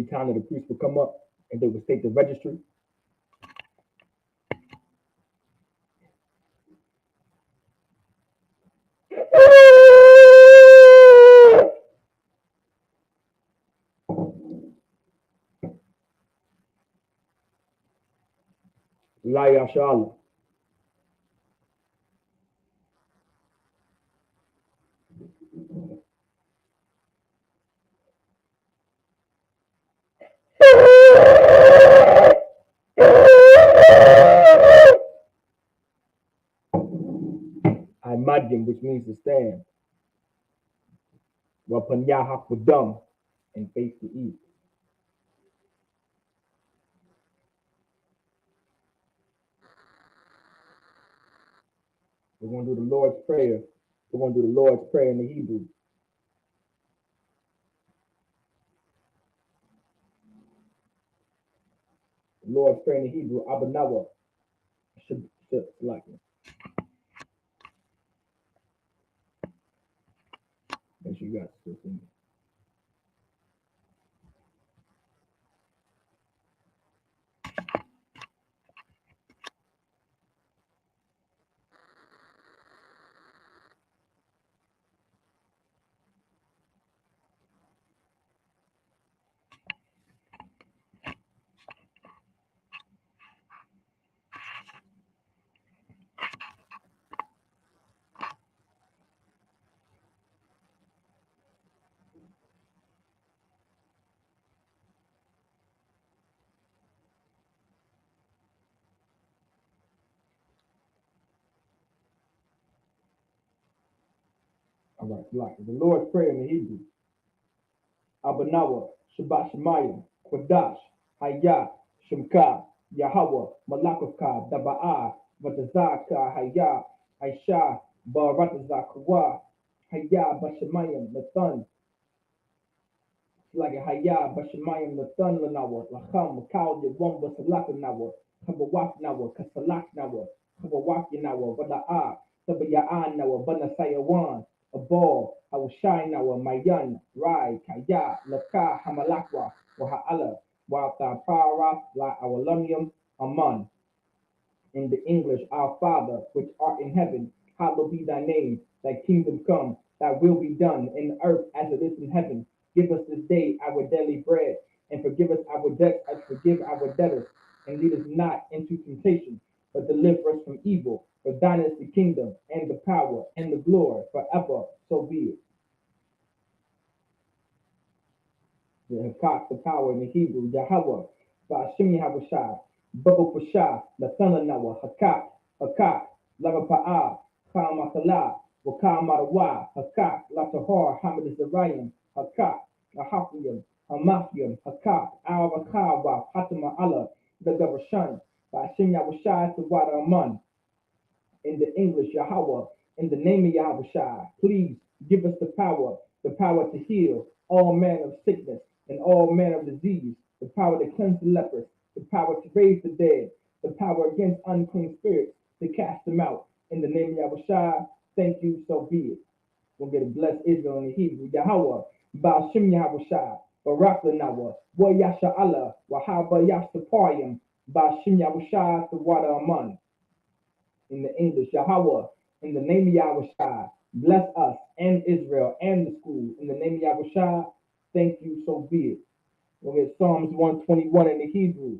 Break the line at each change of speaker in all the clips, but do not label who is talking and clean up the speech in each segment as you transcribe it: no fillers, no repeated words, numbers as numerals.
be time that the priest would come up and they would state the registry. La Yashala. Imadim, which means to stand. Wapanya Hakudam, and face the east. We're going to do the Lord's Prayer. We're going to do the Lord's Prayer in the Hebrew. The Lord's Prayer in the Hebrew, Abanawa. Like it. Make sure you got this in there. All right, like it. The Lord's Prayer in the Hebrew. Abanawa, Shabbat Shemayim, Kodash, Hayah, Shemka, Yahweh, Malakaka, Daba'a, Vatazaka, Hayah, Aisha, Baratazakawa, Hayah, Bashemayim, Nathan, like a Hayah, Bashemayim, Nathan, Lanawa, Lacham, Kal, Yawam, Basalakanawa, Kabawak Nawa, Kasalak Nawa, Kabawak Nawa, Vada'a, Tabaya'an Nawa, Banasayawan, a ball, I will shine now, Mayan, Rai, Kaya, Laka, Hamalakwa, Waha'ala, Wata Para, La Awalamium, Aman. In the English, our Father, which art in heaven, hallowed be thy name, thy kingdom come, thy will be done in earth as it is in heaven. Give us this day our daily bread, and forgive us our debts as forgive our debtors, and lead us not into temptation, but deliver us from evil. For thine is the kingdom, and the power, and the glory, forever, so be it. The Hakak, the power in the Hebrew, Yahweh, Ba'ashim Yahushai, Baba Pashah, the son of Noah, Hakak, Lava Khamakala, Wakamarawa, Hakak, Latahar, Hamid Zerayim, Hakak, Ahafiyam, Hamafiam, Hakak, Arakawa, Fatima Allah, the Gavashan, Ba'ashim Yahushai, the Wada Aman. In the English, Yahweh, in the name of Yahushai, please give us the power to heal all manner of sickness and all manner of disease, the power to cleanse the lepers, the power to raise the dead, the power against unclean spirits, to cast them out. In the name of Yahushua, thank you, so be it. We'll get a blessed Israel in the Hebrew. Yahweh, Ba'ashim Yahushua, Barak Lanawa, Wa Yasha Allah, Wahaba Yasapariam, Ba'ashim Yahushua, the water Aman. In the English, Yahweh, in the name of Yahushua, bless us and Israel and the school. In the name of Yahushua, thank you, so be it. We'll get Psalms 121 in the Hebrew.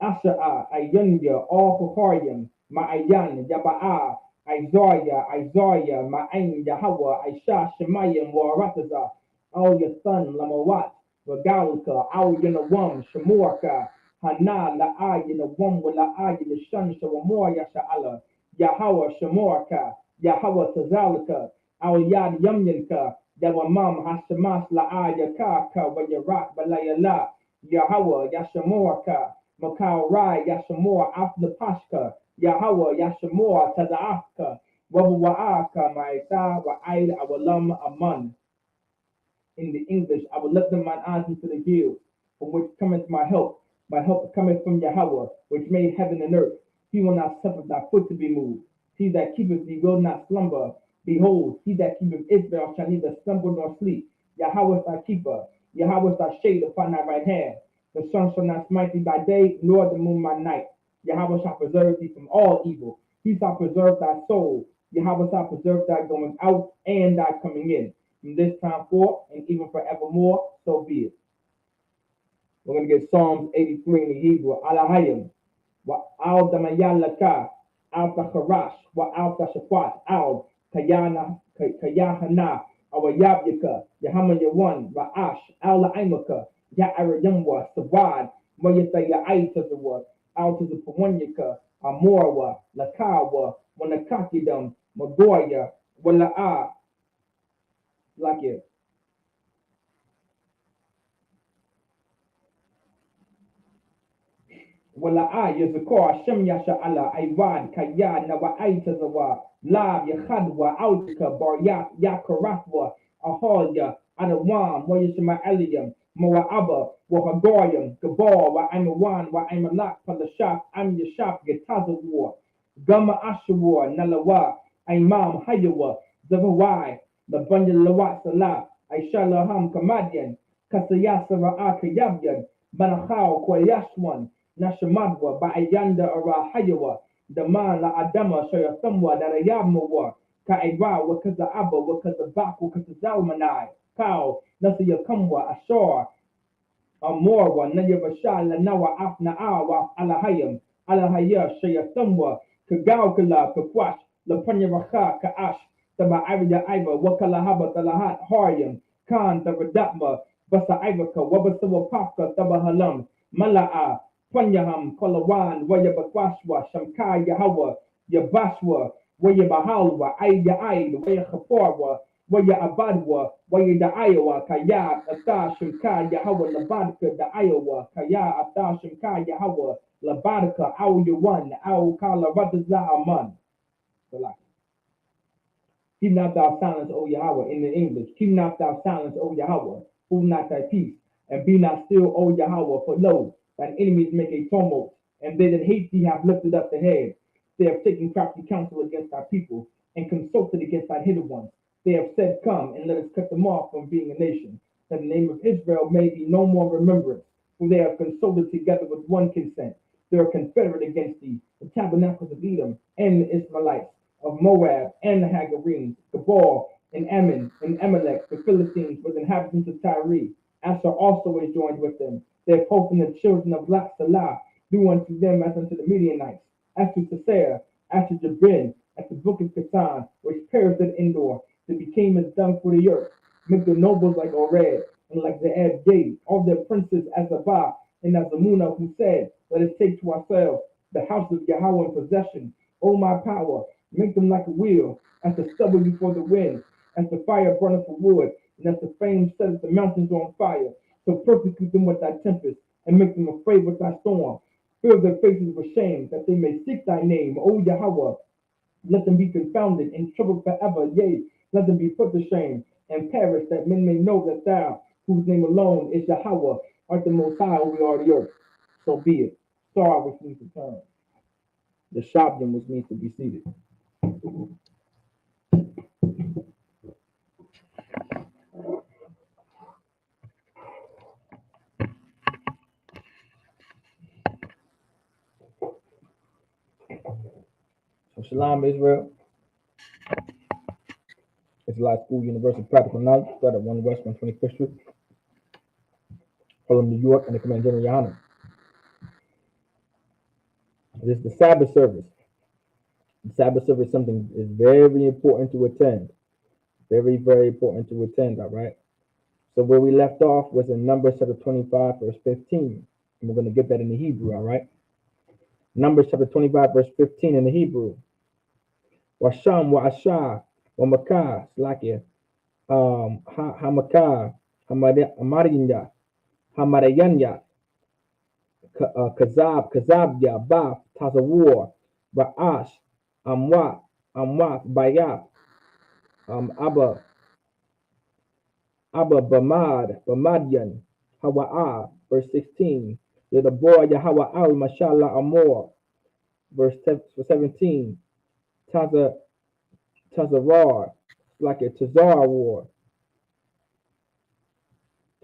Asha'a, Ayunya, all Hohariam, Ma'ayan, Yaba'a, Isaiah, Ma'ain, Yahweh, Aisha, Shemayim, Warataza, all your son, Lamawat, Regalika, Al Yanawam, Shemorka, Hana, La'a, Yanawam, La'a, Yashan, Shawamor, Yasha'ala, Yahweh, Shemorka, Yahweh, Tazalika, Al Yad Yamyanka, Yawamam, Hashemas, La'a, Yakaka, Wayarak, Balayala, Yahweh, Yashamorka, Makau Rai, Yashamor, Afnapashka, Yahweh, Yashamor, Tadaafka, Wawa'aka, Ma'ita, Wa'aid, Awalam, Aman. In the English, I will lift them mine eyes into the hills, from which cometh my help. My help cometh from Yahweh, which made heaven and earth. He will not suffer thy foot to be moved. He that keepeth thee will not slumber. Behold, he that keepeth Israel shall neither stumble nor sleep. Yahweh is thy keeper. Yahweh thy shade upon thy right hand. The sun shall not smite thee by day, nor the moon by night. Yahweh shall preserve thee from all evil. He shall preserve thy soul. Yahweh shall preserve thy going out and thy coming in. From this time forth and even forevermore, so be it. We're going to get Psalms 83 in the Hebrew. Alahayim. Wa al damayalaka. Al tacharash. Wa al tashafat. Al kayahana. Awa yabyaka. Yahama yawan. Ra'ash. Al la'imaka. Ya'arayamwa. Sabad. Wayata ya'aitazawa. Al to the Pawanyaka. Amorwa. Lakawa. Wanakakidam. Magoya. Wala'a. Like it. Wala yazakor Shem Yasha Allah Ivan Kaya Nawa Aitazawa Lab Yahadwa Autka Baryak Yakaratwa Aholya Adawam Wayashima Aliyam Moa Abba Wahagoyam Gabor Wa Imawan Wa Imalak Palashak Am Yashap Getaza War Gama Ashawar Nalawa Imam Hayawa Zavawai the Banya Lawat Salah Aishalaham Kamadian Kasayasara Akayabyan Banachao Kwayashwan Nashamadwa Ba'ayanda Arahayawa Daman La Adama Shayathamwa Darayamawa Kaiba Wakaza Abba Wakaza Baku Kazalmanai Kao Nasiyakamwa Ashor Amorwa Nayavashala Nawa Afna Awa Alahayam Alahaya Shayathamwa Kagaukala Kakwash Lapanya Raka Kaash Taba Ivya Iva Wakalahaba Talahat Haryam Khan Tabadatma Basa Ivaka Wabasawa Paka Tabahalam Mala'a Panyaham, Kolawan, Wayabakwashwa, Shamkai, Yahawa, Yabashwa, Wayabahalwa, Aya Aid, Wayahaporwa, Waya Abadwa, Waya the Iowa, Kaya, Ata Shamkai, Yahawa, Labadka, the Iowa, Kaya, Ata Shamkai, Yahawa, Labadka, Au Yawan, Au Kala Radaza Aman. Keep not thou silence, O Yahweh, in the English. Keep not thou silence, O Yahweh. Hold not thy peace, and be not still, O Yahweh, for lo, thine enemies make a tumult, and they that hate thee have lifted up the head. They have taken crafty counsel against thy people, and consulted against thy hidden ones. They have said, Come, and let us cut them off from being a nation, that the name of Israel may be no more remembrance. For they have consulted together with one consent. They are confederate against thee, the tabernacles of Edom, and the Ishmaelites, of Moab, and the Hagarenes, Gabal, and Ammon, and Amalek, the Philistines, with inhabitants of Tyre. Asher also is joined with them. They have hope in the children of Salah, do unto them as unto the Midianites. As to Sisera, as to Jabin, as the book of Katan, which perished at Endor, that became as dung for the earth. Make the nobles like Ored, and like the Abgate, all their princes as Abba, and as Amuna, who said, Let us take to ourselves the house of Yahweh in possession. O my power, make them like a wheel, as the stubble before the wind, as the fire burneth for wood, and as the flame setteth the mountains on fire. So persecute them with thy tempest, and make them afraid with thy storm. Fill their faces with shame, that they may seek thy name, O Yahweh. Let them be confounded and troubled forever. Yea, let them be put to shame and perish, that men may know that thou, whose name alone is Yahweh, art the most high over all the earth. So be it. Star, which means to turn. The Shabdam, which means to be seated. So Shalom, Israel. It's Life School Universal Practical Knowledge, started at 1 West 125th Street, Harlem, New York, and the Command General Yohana. This is the Sabbath service. The Sabbath service is something is very important to attend. Very, very important to attend, all right? So where we left off was in Numbers chapter 25, verse 15. And we're going to get that in the Hebrew, all right? Numbers chapter 25, verse 15 in the Hebrew. Washam wa asha wa makah, slakia, hamakah, hamarinya, hamarayanya, kazabya, baf, tazawur, ra'ash, amwat, bayat, abba, Bamadian, Hawa'a, verse 16. The boy Yahawa'al, Mashallah Amor, verse 17. Tazarar, like a Tazar war.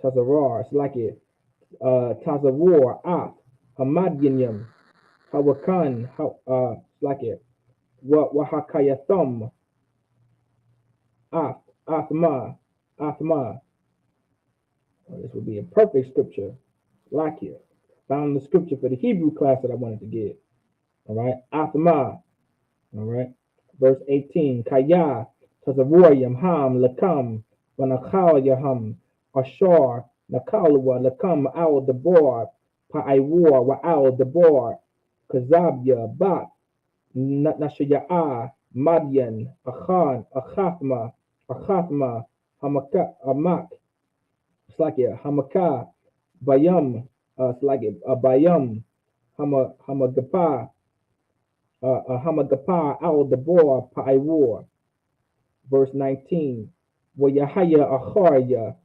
Tazarar, it's like it. Tazawar, Af, Hamadinyam, Hawakan, it's like it. Wahakayathum, Af, Athma, Athma. This would be a perfect scripture. Like it. Found the scripture for the Hebrew class that I wanted to give. All right. Athma. All right. Verse 18. Kaya, Tazawar, Ham, Lakam, Wanakal Yaham, Ashar, Nakalwa, Lakam, Al Debar, Pa'aiwar, Wa'al Debar, Kazabya, Bat, Nashaya'a, Madian, Achan, Achathma, Hamaka, Amak, it's like it, Hamaka, Bayam, it's like it, Bayam, Hamagapa, Hamagapa, Al Debor, Pa'aiwar. Verse 19. Wayahaya Acharya,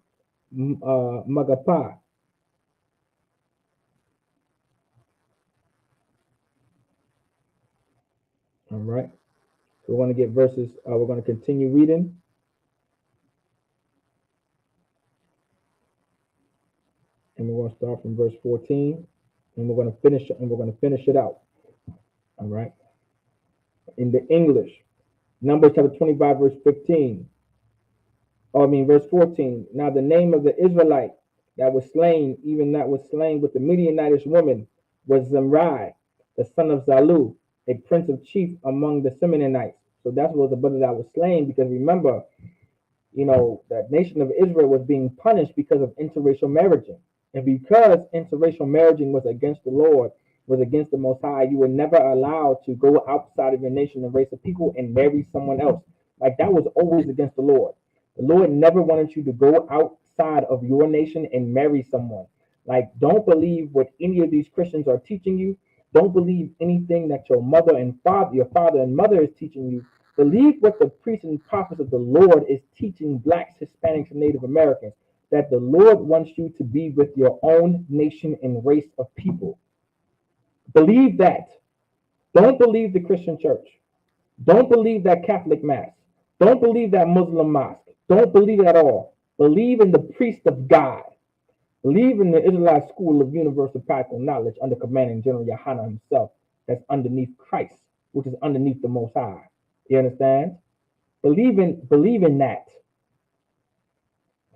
Magapa. All right. So we're going to get verses, we're going to continue reading. And we're going to start from verse 14. And we're going to finish it out. All right. In the English, Numbers chapter 25, verse 15. Verse 14. Now the name of the Israelite that was slain, even that was slain with the Midianitish woman, was Zimri, the son of Zalu, a prince of chief among the Simeonites. So that was the brother that was slain, because remember, the nation of Israel was being punished because of interracial marriaging. And because interracial marriaging was against the Lord, was against the Most High, you were never allowed to go outside of your nation and race of people and marry someone else. Like, that was always against the Lord. The Lord never wanted you to go outside of your nation and marry someone. Like, don't believe what any of these Christians are teaching you. Don't believe anything that your father and mother is teaching you. Believe what the priests and prophets of the Lord is teaching blacks, Hispanics, and Native Americans, that the Lord wants you to be with your own nation and race of people. Believe that. Don't believe the Christian church. Don't believe that Catholic mass. Don't believe that Muslim mosque. Don't believe it at all. Believe in the priest of God. Believe in the Israelite school of universal practical knowledge under commanding General Yohanan himself, that's underneath Christ, which is underneath the Most High. You understand? Believe in that.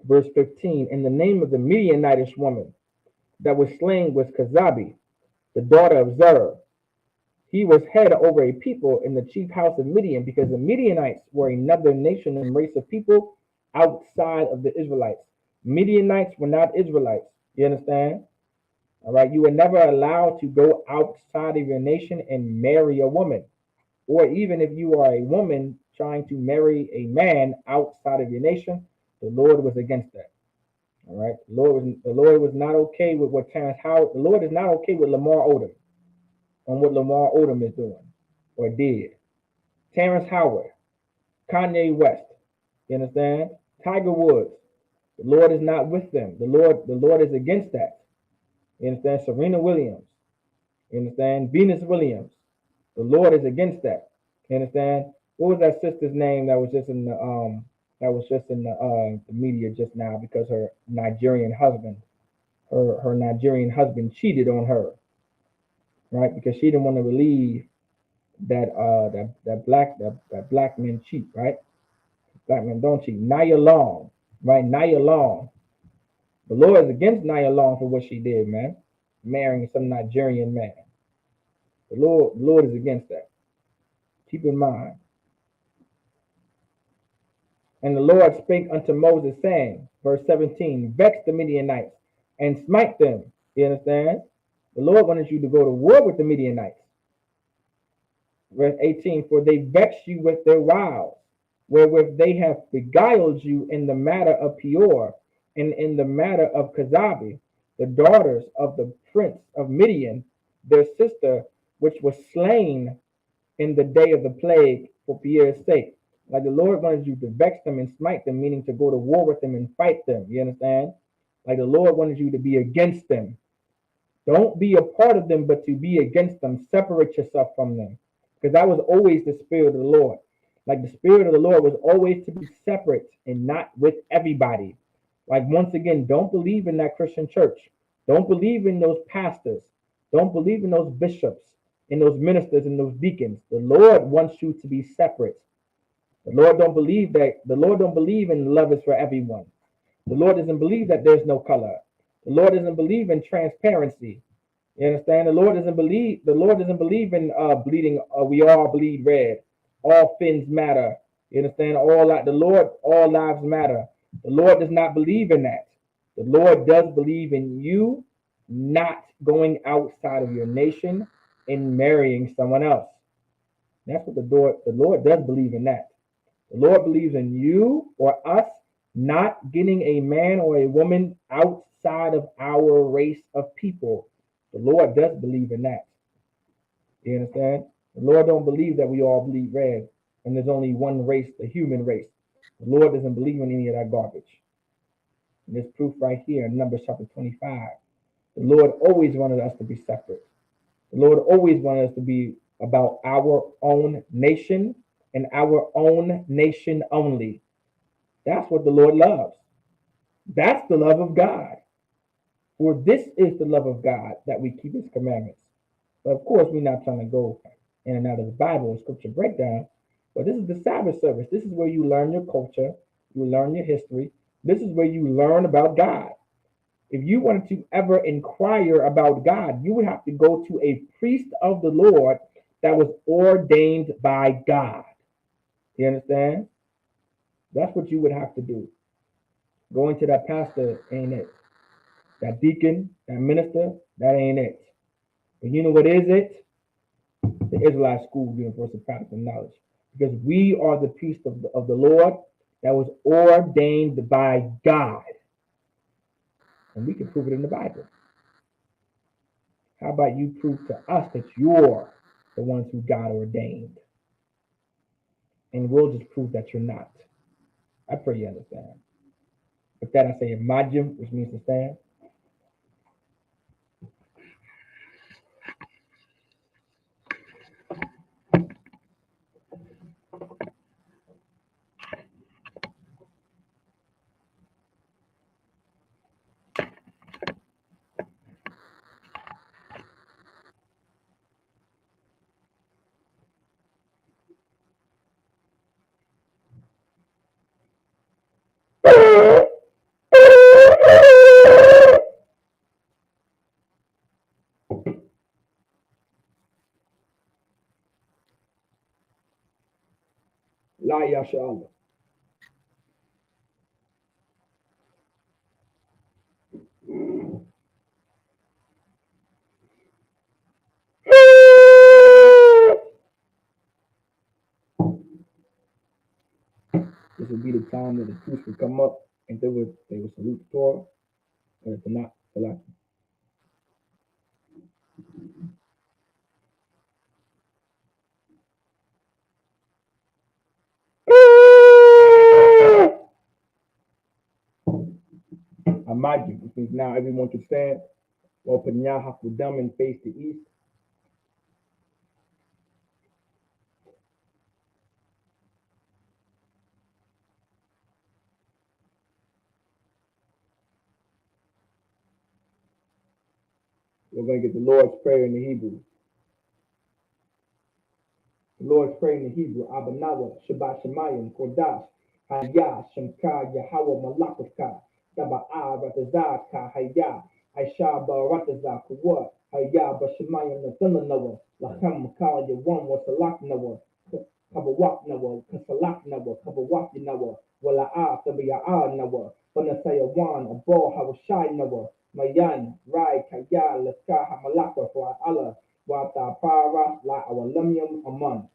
Verse 15. In the name of the Midianitish woman that was slain was Kazabi, the daughter of Zerah. He was head over a people in the chief house of Midian, because the Midianites were another nation and race of people outside of the Israelites. Midianites were not Israelites. You understand? All right. You were never allowed to go outside of your nation and marry a woman. Or even if you are a woman trying to marry a man outside of your nation, the Lord was against that. All right. The Lord was not okay with what Terrence Howard, the Lord is not okay with Lamar Odom on what Lamar Odom is doing or did. Terrence Howard, Kanye West, you understand? Tiger Woods, the Lord is not with them. The Lord is against that. You understand? Serena Williams, you understand? Venus Williams, the Lord is against that. You understand? What was that sister's name that was just in the media just now, because her Nigerian husband cheated on her, right? Because she didn't want to believe that black men cheat, right? Black men don't cheat. Nia Long, right? Nia Long. The Lord is against Nia Long for what she did, man. Marrying some Nigerian man. The Lord is against that. Keep in mind. And the Lord spake unto Moses, saying, verse 17, vex the Midianites and smite them. You understand? The Lord wanted you to go to war with the Midianites. Verse 18, for they vex you with their wiles, wherewith they have beguiled you in the matter of Peor, and in the matter of Kazabi, the daughters of the prince of Midian, their sister, which was slain in the day of the plague for Peor's sake. Like, the Lord wanted you to vex them and smite them, meaning to go to war with them and fight them. You understand? Like, the Lord wanted you to be against them. Don't be a part of them, but to be against them. Separate yourself from them. Because that was always the spirit of the Lord. Like, the spirit of the Lord was always to be separate and not with everybody. Like, once again, don't believe in that Christian church. Don't believe in those pastors. Don't believe in those bishops, in those ministers, and those deacons. The Lord wants you to be separate. The Lord don't believe in love is for everyone. The Lord doesn't believe that there's no color. The Lord doesn't believe in transparency. You understand? The Lord doesn't believe in bleeding. We all bleed red. All fins matter. You understand? All lives matter. The Lord does not believe in that. The Lord does believe in you not going outside of your nation and marrying someone else. That's what the Lord does believe in that. The Lord believes in you or us not getting a man or a woman outside of our race of people. The Lord does believe in that. You understand? The Lord don't believe that we all bleed red and there's only one race, the human race. The Lord doesn't believe in any of that garbage. And there's proof right here in Numbers chapter 25. The Lord always wanted us to be separate. The Lord always wanted us to be about our own nation and our own nation only. That's what the Lord loves. That's the love of God. For this is the love of God, that we keep his commandments. But of course, we're not trying to go in and out of the Bible and scripture breakdown. But this is the Sabbath service. This is where you learn your culture, you learn your history. This is where you learn about God. If you wanted to ever inquire about God, you would have to go to a priest of the Lord that was ordained by God. You understand? That's what you would have to do. Going to that pastor ain't it. That deacon, that minister, that ain't it. But you know what is it? The Israelite School of Universal Practical Knowledge. Because we are the priest of the Lord that was ordained by God. And we can prove it in the Bible. How about you prove to us that you're the ones who God ordained? And we'll just prove that you're not. I pray you understand. With that, I say Imajim, which means to stand. La Yasha Allah. This would be the time that the priests would come up and they would salute the Torah, or if not, select. Imagine, which means now everyone can stand. Open Yahakudam and face the east. We're going to get the Lord's Prayer in the Hebrew. The Lord's Prayer in the Hebrew. Abanawa, Shabbat Shemayim, Kodash, Hayah, Shemka, Yahweh, Malakaka, Taba'a, Ratazaka, Hayah, Aisha, Barataza, Kuwa, Hayah, Bashemayim, Nathanawa, Lachem, Kal, Yawan, Wasalak Nawa, Kabawak Nawa, Kasalak Nawa, Kabawak Nawa, Wala'a, Tabiya'a Nawa, Banasayawan, Abo, Hawashai Nawa, Mayan, Rai, Kaya, Laska, Hamalaka, for Allah, Wata Para, La Awalamyam Aman.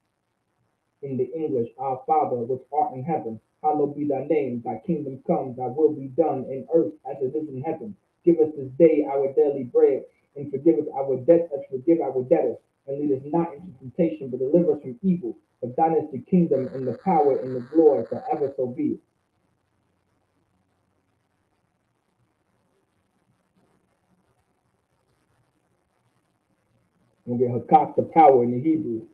In the English, Our Father which art in heaven, hallowed be thy name, thy kingdom come, thy will be done in earth as it is in heaven. Give us this day our daily bread, and forgive us our debts as we forgive our debtors. And lead us not into temptation, but deliver us from evil. For thine is the kingdom, and the power, and the glory, forever so be it. We'll get Hakak, the power in the Hebrew.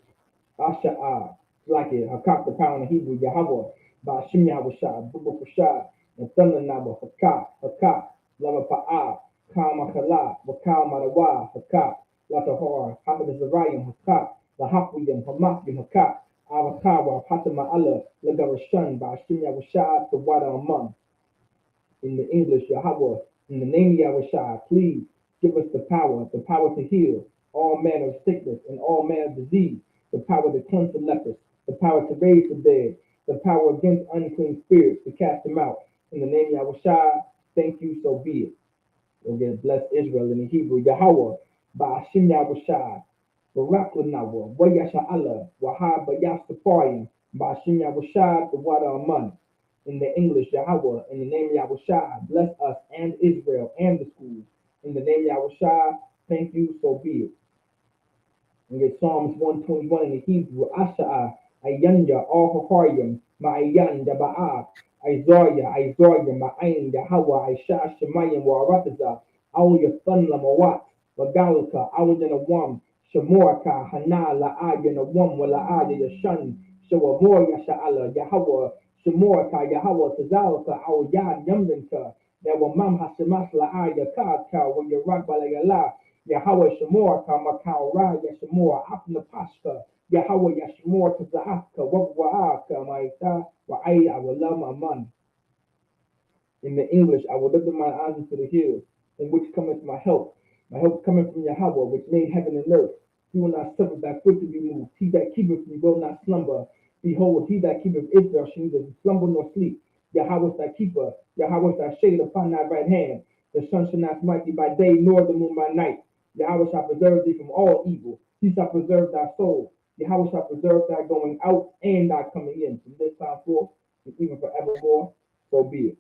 Asha'ah, like it. Hakak, the power in the Hebrew. Yahweh, Ba'ashim Yahweh Shah, Bubu Shah, Nathan Naba, Haka, Haka, Lava Pa'a, Kama Kala, Waka Marawa, Haka, Latahor, Hamad Zarayim, Haka, Lahapuyam, Hamakim, Haka, Awakawa, Patama Allah, Lagarashan, Bashimya Rashad, the Wada Amam. In the English, Yahweh, in the name of Yahweh, please give us the power to heal all manner of sickness and all manner of disease, the power to cleanse the lepers, the power to raise the dead, the power against unclean spirits to cast them out. In the name of Yahweh, thank you, so be it. Again, bless Israel in the Hebrew, Yahweh, Ba'ashim Yahweh, Barak Lanawa, Wayasha Allah, Wahab Bayasaparian, Ba'ashim Yahweh, the water Aman. In the English, Yahweh, in the name of Yahweh, bless us and Israel and the schools. In the name of Yahweh, thank you, so be it. And get Psalms 121 in the Hebrew, Asha'a, Ayanya, All Haharyam, Ma'ayan, Yaba'a, Isaiah, Ma'ayin, Yahweh, Aisha, Shemayim, Warataza, Awya Thun Lamawat, Wagalika, Awajanawam, Shamoraka, Hana, La'ayanawam, Wala'aya Yashan, Shawamor Yasha'ala, Yahweh, Shemoraka, Yahweh, Tazalaka, Awyad, Yamdinka, Yawamam Hashemas La'aya Kaka, Wayarak Balayala, Yahweh Shemoraka, Makau Ra, Yashemor, Apna Pashka, Yahweh Yashmor Tazahaka, Wawa'aka, Maita, Wa'ay, I will love my man. In the English, I will lift up my eyes into the hills, in which cometh my help. My help cometh from Yahweh, which made heaven and earth. He will not suffer thy foot to be moved. He that keepeth me will not slumber. Behold, he that keepeth Israel shall neither slumber nor sleep. Yahweh is thy keeper. Yahweh is thy shade upon thy right hand. The sun shall not smite thee by day, nor the moon by night. Yahweh shall preserve thee from all evil. He shall preserve thy soul. Yahweh shall preserve thy going out and thy coming in from this time forth and even forevermore. So be it.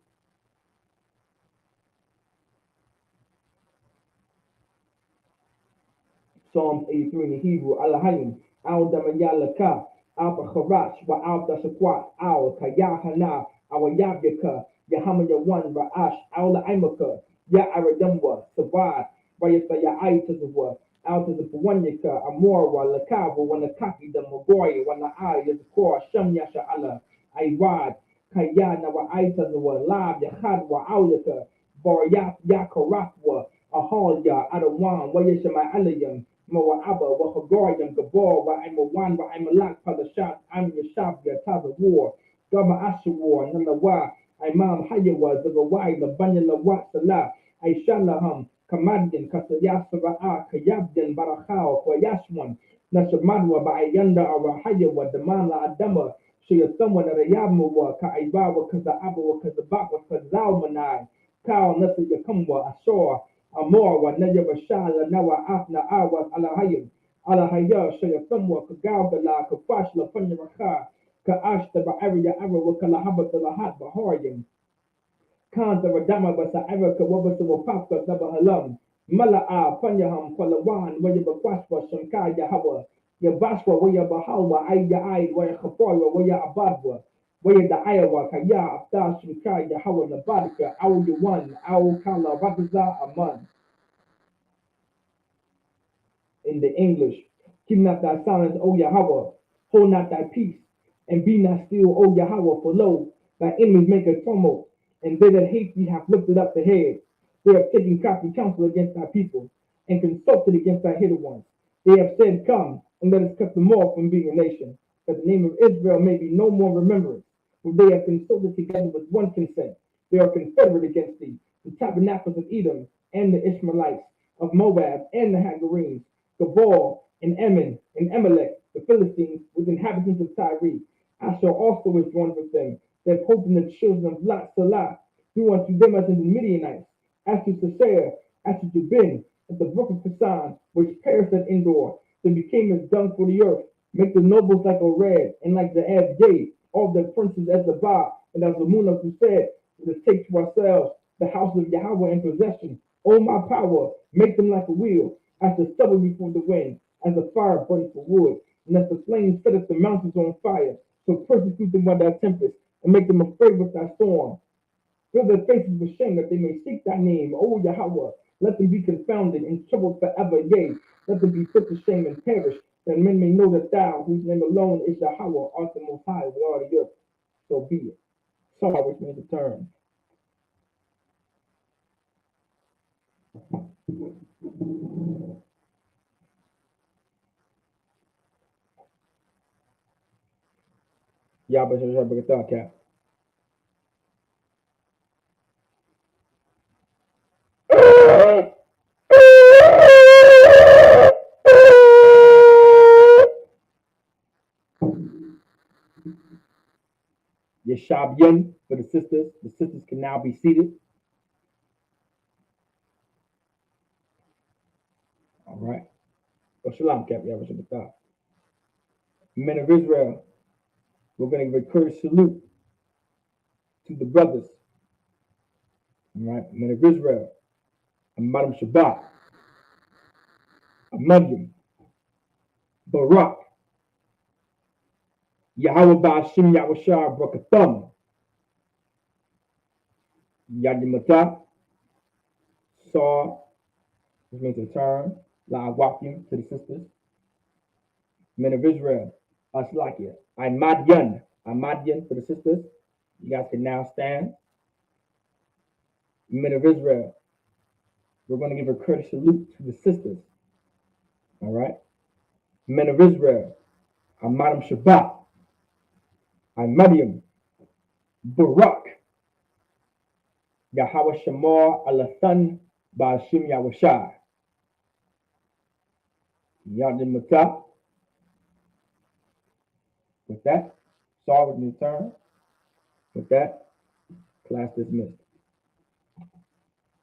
Psalms 83 in the Hebrew, Alahayim, Al Damayalaka, Al Bacharach, Wa Al Dasakwat, Al Kayahana, Al Yabyaka, Yahamayawan, Ra'ash, Al Aimaka, Ya Aradamwa, Sabath, Wayata Yaitazwa, Al Tazapawanyaka, Amorwa, Lakava, Wanakaki, the Magoya, Wanai, Yazakor, Shem Yasha Allah, Ayrad, Kayana, Wa Aitazwa, Lab, Yahadwa, Aulaka, Boryat, Yakarakwa, Ahalya, Adawan, Wayashama Alayam, Moabba, Wahagorium, Gabor, Waimawan, Waimalak, Padashat, Am Yashab, Yataza War, Gama Ashawar, Nanawa, Imam Hayawa, Zagawai, Labanya Lawat Salah, Aishalaham, Kamadian, Kasayasara, Kayabdian, Barakao, Koyashwan, Nashamadwa, Bayanda, Arahayawa, Damala Adama, Shayathamwa, Narayamawa, Kaibawa, Kazaabawa, Kazabawa, Kazalmanai, Kao, Nasa Yakamwa, Ashor, Amor wa Najaba Shala Nawa Afna Awas Alahayim Alahaya Shayafamwa Kagabala Kafashla Panyamaka Ka Ashta Ba'aria Arawa Kalahabat Lahat Baharyam Kanta Radama Basa Araka Wabasa Wapaka Dabahalam Mala'a Panyaham Kwalawan Wayaba Kwaswa Shankaya Hawa Yabaswa Wayabahawa Aya Aid Waya Kapora Waya Abadwa Waya da Ayawa Kaya Abda Shankaya Hawa Nabadika Awu Yuwan Awu Kala Rabaza Aman. In the English, keep not thy silence, O Yahweh, hold not thy peace, and be not still, O Yahweh, for lo, thy enemies make a tumult, and they that hate thee have lifted up the head. They have taken crafty counsel against thy people, and consulted against thy hidden ones. They have said, Come, and let us cut them off from being a nation, that the name of Israel may be no more remembered. For they have consulted together with one consent. They are confederate against thee, the tabernacles of Edom, and the Ishmaelites, of Moab, and the Hagarenes, Gabal, and Ammon, and Amalek, the Philistines, with inhabitants of Tyre. Asher also is joined with them. They have hope in the children of Lot Salah, do unto them as in the Midianites, as to Sisera, as to Jabin, at the brook of Pisan, which perished at Endor. They became as dung for the earth. Make the nobles like a red, and like the Abjay, all the princes as the Ba, and as the moon of who said, let us take to ourselves the house of Yahweh in possession. O my power, make them like a wheel, as the stubble before the wind, as the fire burns for wood, and as the flames setteth the mountains on fire. So persecute them by thy tempest, and make them afraid with thy storm. Fill their faces with shame, that they may seek thy name, O Yahweh. Let them be confounded and troubled forever, yea. Let them be put to shame and perish, that men may know that thou, whose name alone is Yahweh, art the most high with all the earth. So be it. Sorrow which means to turn. Yabba Shabbat. Yeshabyin for the sisters. The sisters can now be seated. All right. Well, shalom, Cap. Yabba Shabbat. Men of Israel, we're going to give a courteous salute to the brothers. All right. Men of Israel, Madam Shabbat, Amadim, Barak, Yahweh Ba'ashim Yahweh Brakathum, Yadimata, Saw, which means to turn, La Wakim to the sisters. Men of Israel, Aslakia, Amadyan for the sisters. You guys can now stand. Men of Israel, we're going to give a courteous salute to the sisters. All right. Men of Israel, Madam Shabbat, Madiam, Barak, Yahweh Shamar Alathan Ba'ashim Yahushai. Yadin Matah. With that, Saul with me turn. With that, class dismissed.